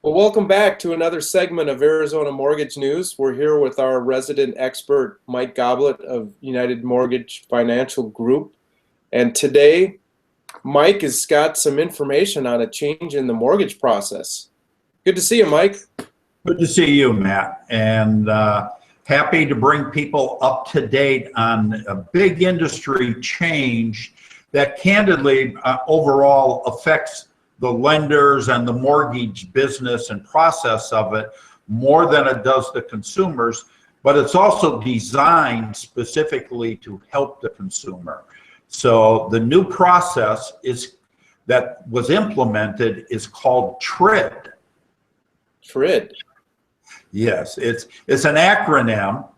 Well, welcome back to another segment of Arizona Mortgage News. We're here with our resident expert, Mike Goblet of United Mortgage Financial Group. And today, Mike has got some information on a change in the mortgage process. Good to see you, Mike. Good to see you, Matt, and happy to bring people up to date on a big industry change that candidly overall affects the lenders and the mortgage business and process of it more than it does the consumers, but it's also designed specifically to help the consumer. So the new process that was implemented is called TRID. TRID. Yes, it's an acronym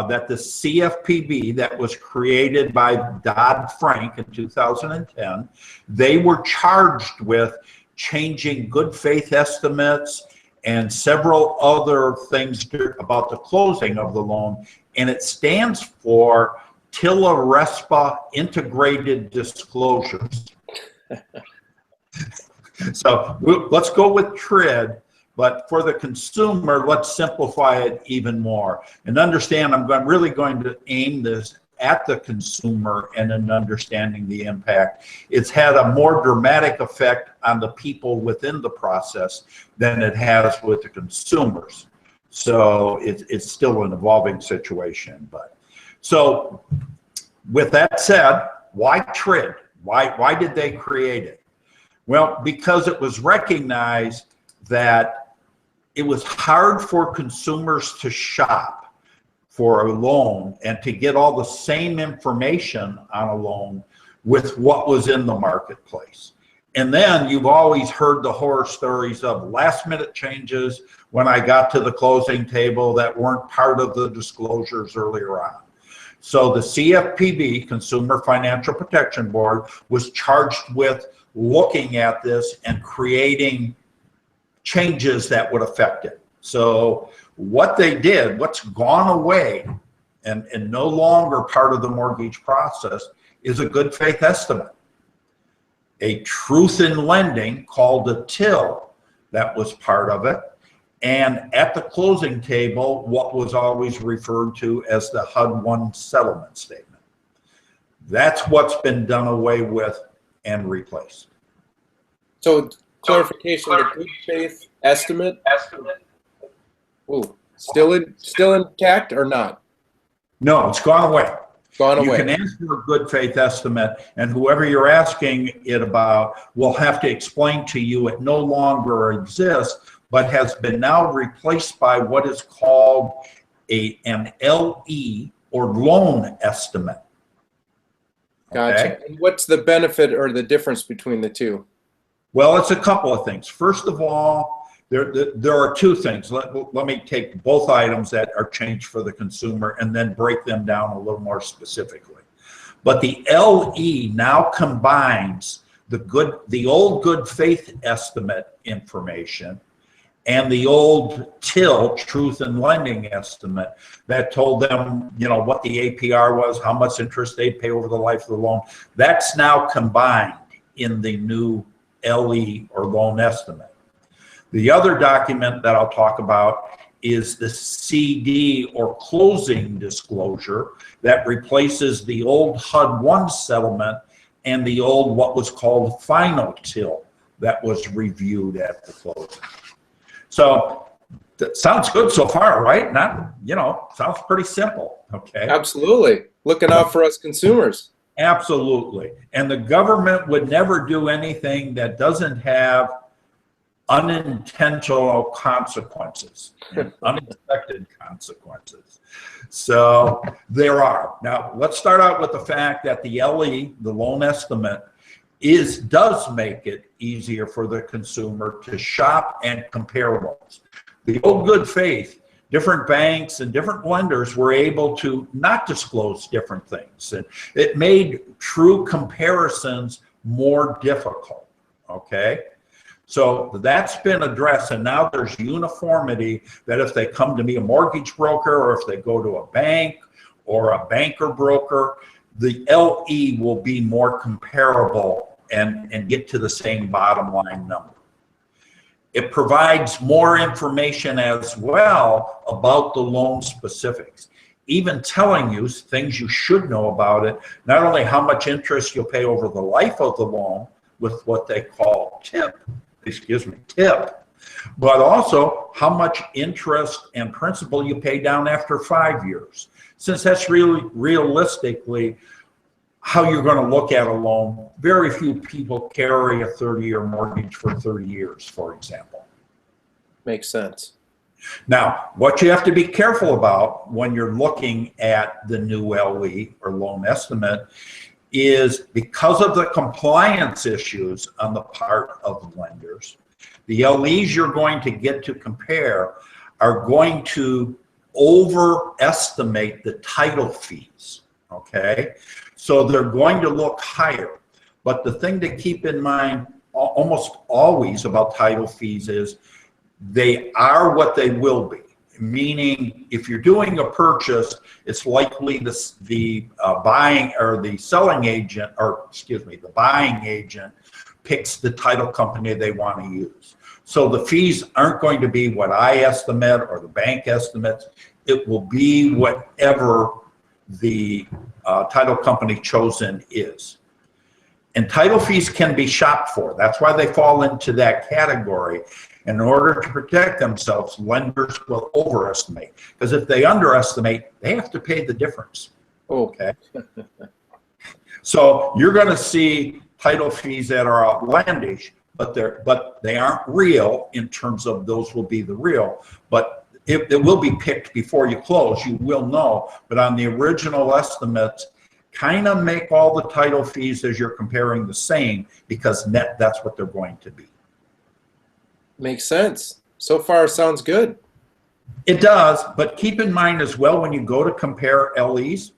that the CFPB that was created by Dodd-Frank in 2010, they were charged with changing good faith estimates and several other things about the closing of the loan, and it stands for TILA-RESPA Integrated Disclosures. So let's go with TRID. But for the consumer, let's simplify it even more and understand really going to aim this at the consumer and in understanding the impact. It's had a more dramatic effect on the people within the process than it has with the consumers. So it's still an evolving situation. So with that said, why TRID? Why did they create it? Well, because it was recognized that it was hard for consumers to shop for a loan and to get all the same information on a loan with what was in the marketplace. And then you've always heard the horror stories of last minute changes when I got to the closing table that weren't part of the disclosures earlier on. So the CFPB, Consumer Financial Protection Board, was charged with looking at this and creating changes that would affect it. So what they did, what's gone away and no longer part of the mortgage process, is a good faith estimate. A truth in lending called a TIL, that was part of it. And at the closing table, what was always referred to as the HUD-1 settlement statement. That's what's been done away with and replaced. So clarification, the good faith estimate. Ooh, still intact or not? No, it's gone away. Gone away. You can ask for a good faith estimate, and whoever you're asking it about will have to explain to you it no longer exists, but has been now replaced by what is called an LE, or loan estimate. Gotcha. Okay? And what's the benefit or the difference between the two? Well, it's a couple of things. First of all, there are two things. Let me take both items that are changed for the consumer and then break them down a little more specifically. But the LE now combines the old good faith estimate information and the old TIL, truth in lending estimate, that told them, what the APR was, how much interest they'd pay over the life of the loan. That's now combined in the new LE, or loan estimate. The other document that I'll talk about is the CD, or closing disclosure, that replaces the old HUD-1 settlement and the old what was called final TIL that was reviewed at the closing. So that sounds good so far, right? Sounds pretty simple. Okay. Absolutely. Looking out for us consumers. Absolutely. And the government would never do anything that doesn't have unintentional consequences, and unexpected consequences. So there are. Now, let's start out with the fact that the LE, the loan estimate, does make it easier for the consumer to shop and compare loans. The old good faith, different banks and different lenders were able to not disclose different things. And it made true comparisons more difficult, okay? So that's been addressed, and now there's uniformity that if they come to me, a mortgage broker, or if they go to a bank or a banker broker, the LE will be more comparable and get to the same bottom line number. It provides more information as well about the loan specifics, even telling you things you should know about it, not only how much interest you'll pay over the life of the loan with what they call tip, but also how much interest and principal you pay down after 5 years. Since that's really realistically how you're going to look at a loan, very few people carry a 30-year mortgage for 30 years, for example. Makes sense. Now, what you have to be careful about when you're looking at the new LE or loan estimate is because of the compliance issues on the part of lenders, the LEs you're going to get to compare are going to overestimate the title fees, okay? So they're going to look higher. But the thing to keep in mind almost always about title fees is they are what they will be. Meaning, if you're doing a purchase, it's likely the buying or the selling agent, or excuse me, the buying agent picks the title company they want to use. So the fees aren't going to be what I estimate or the bank estimates. It will be whatever the title company chosen is. And title fees can be shopped for. That's why they fall into that category. In order to protect themselves, lenders will overestimate. Because if they underestimate, they have to pay the difference. Okay. So you're going to see title fees that are outlandish, but they aren't real in terms of those will be the real. But it will be picked before you close. You will know. But on the original estimates, kind of make all the title fees as you're comparing the same, because net, that's what they're going to be. Makes sense. So far, sounds good. It does, but keep in mind as well, when you go to compare LEs,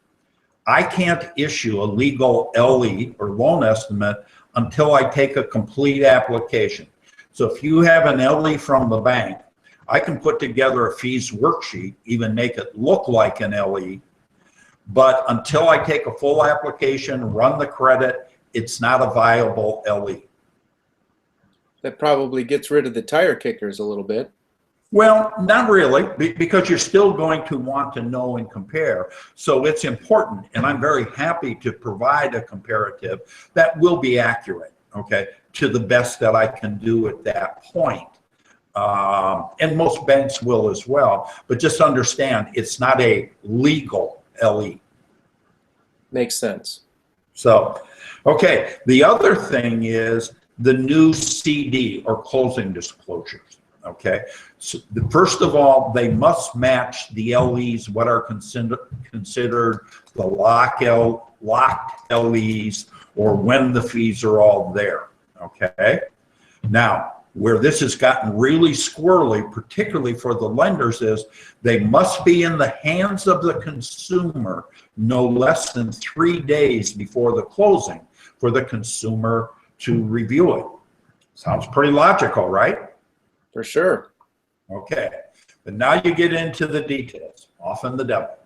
I can't issue a legal LE or loan estimate until I take a complete application. So if you have an LE from the bank, I can put together a fees worksheet, even make it look like an LE, but until I take a full application, run the credit, it's not a viable LE. That probably gets rid of the tire kickers a little bit. Well, not really, because you're still going to want to know and compare. So it's important, and I'm very happy to provide a comparative that will be accurate, okay, to the best that I can do at that point. And most banks will as well, but just understand it's not a legal LE. Makes sense. So, okay, the other thing is the new CD or closing disclosures, okay? So first of all, they must match the LEs, what are considered the locked LEs, or when the fees are all there, okay? Now, where this has gotten really squirrely, particularly for the lenders, is they must be in the hands of the consumer no less than 3 days before the closing for the consumer to review it. Sounds pretty logical, right? For sure. Okay, but now you get into the details, often the devil,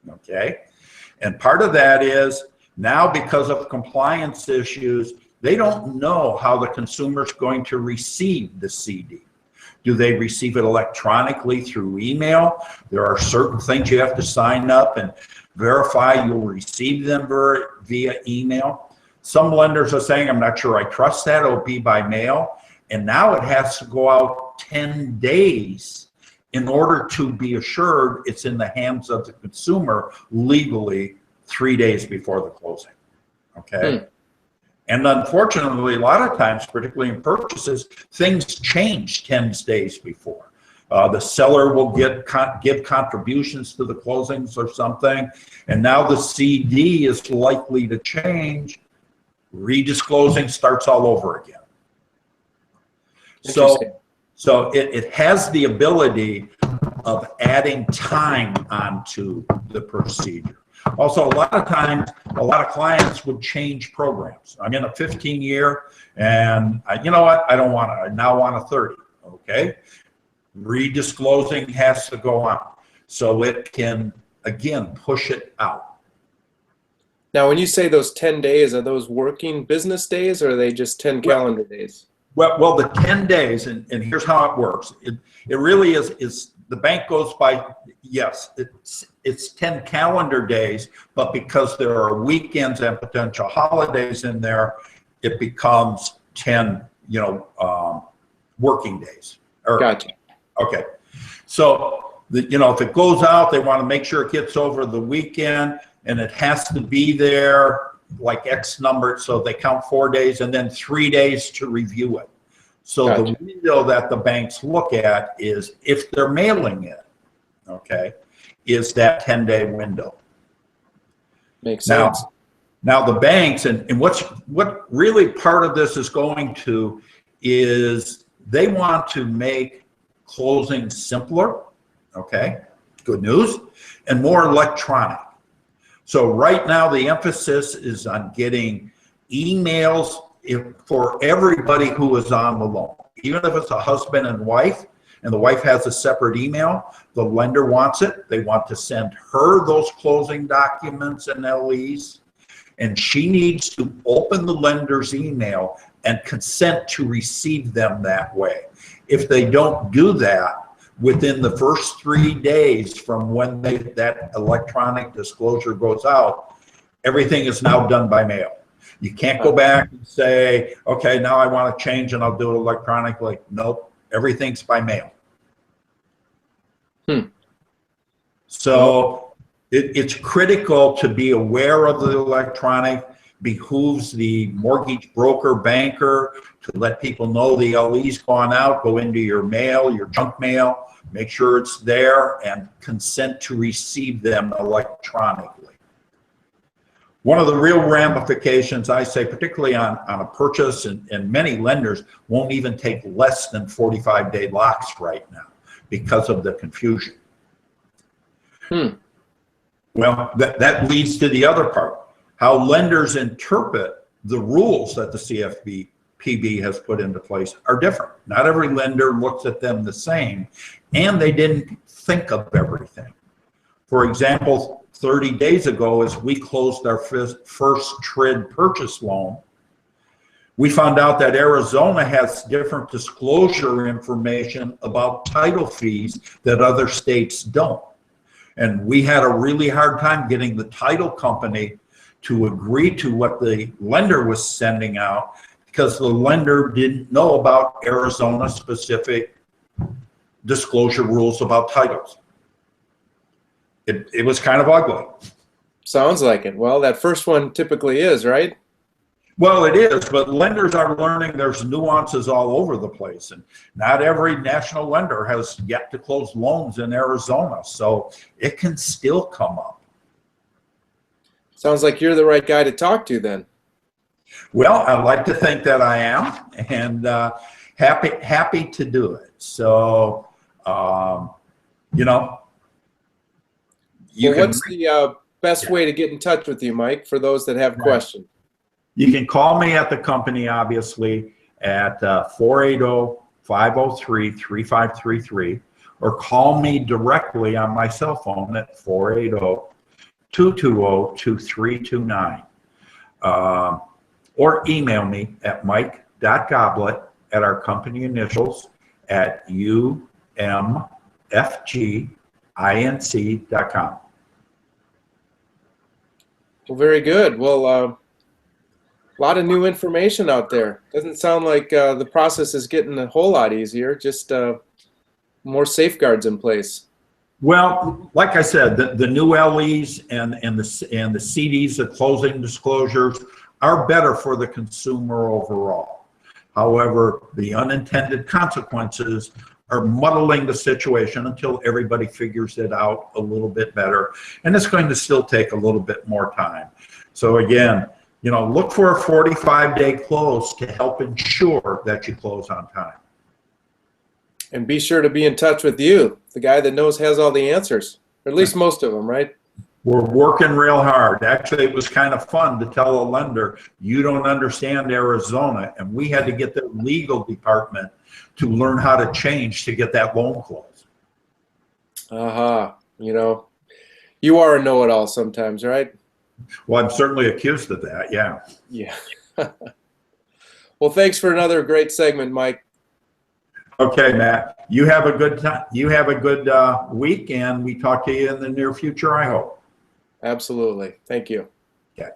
okay? And part of that is now, because of compliance issues, they don't know how the consumer's going to receive the CD. Do they receive it electronically through email? There are certain things you have to sign up and verify you'll receive them via email. Some lenders are saying, I'm not sure I trust that, it'll be by mail. And now it has to go out 10 days in order to be assured it's in the hands of the consumer legally 3 days before the closing, okay? And unfortunately, a lot of times, particularly in purchases, things change 10 days before. The seller will give contributions to the closings or something, and now the CD is likely to change. Redisclosing starts all over again. So it has the ability of adding time onto the procedure. Also, a lot of times, a lot of clients would change programs. I'm in a 15-year, and you know what? I don't want it. I now want a 30. Okay, redisclosing has to go on, so it can again push it out. Now, when you say those 10 days, are those working business days, or are they just 10 calendar days? Well, the 10 days, and here's how it works. It really is the bank goes by, yes, it's 10 calendar days, but because there are weekends and potential holidays in there, it becomes 10, working days. Gotcha. Okay. So, if it goes out, they want to make sure it gets over the weekend, and it has to be there like X number, so they count 4 days and then 3 days to review it. So Gotcha. the window that the banks look at is if they're mailing it, okay, is that 10-day window. Makes sense. Now the banks, and what really part of this is going to is they want to make closing simpler, okay, good news, and more electronic. So right now the emphasis is on getting emails for everybody who is on the loan. Even if it's a husband and wife, and the wife has a separate email, the lender wants it. They want to send her those closing documents and LEs, and she needs to open the lender's email and consent to receive them that way. If they don't do that, within the first 3 days from when that electronic disclosure goes out, everything is now done by mail. You can't go back and say, okay, now I want to change and I'll do it electronically. Nope, everything's by mail. So it's critical to be aware of the electronic. Behooves the mortgage broker, banker to let people know the LE's gone out, go into your mail, your junk mail, make sure it's there, and consent to receive them electronically. One of the real ramifications, I say, particularly on a purchase, and many lenders won't even take less than 45-day locks right now because of the confusion. Well, that leads to the other part. How lenders interpret the rules that the CFPB has put into place are different. Not every lender looks at them the same, and they didn't think of everything. For example, 30 days ago, as we closed our first TRID purchase loan, we found out that Arizona has different disclosure information about title fees that other states don't. And we had a really hard time getting the title company to agree to what the lender was sending out because the lender didn't know about Arizona specific disclosure rules about titles. It was kind of ugly. Sounds like it. Well, that first one typically is, right? Well, it is, but lenders are learning there's nuances all over the place, and not every national lender has yet to close loans in Arizona, so it can still come up. Sounds like you're the right guy to talk to then. Well, I'd like to think that I am, and happy to do it. So, What's the best way to get in touch with you, Mike, for those that have questions? You can call me at the company, obviously, at 480-503-3533, or call me directly on my cell phone at 480-220-2329. Or email me at mike.goblet at our company initials at umfginc.com. Well, very good. Well, a lot of new information out there. Doesn't sound like the process is getting a whole lot easier, just more safeguards in place. Well, like I said, the new LEs and the CDs, the closing disclosures, are better for the consumer overall. However, the unintended consequences are muddling the situation until everybody figures it out a little bit better. And it's going to still take a little bit more time. So again, look for a 45-day close to help ensure that you close on time. And be sure to be in touch with you, the guy that has all the answers, or at least most of them, right? We're working real hard. Actually, it was kind of fun to tell a lender, you don't understand Arizona, and we had to get their legal department to learn how to change to get that loan closed. You are a know-it-all sometimes, right? Well, I'm certainly accused of that, yeah. Yeah. Well, thanks for another great segment, Mike. Okay, Matt. You have a good time. You have a good week, and we talk to you in the near future, I hope. Absolutely. Thank you. Okay.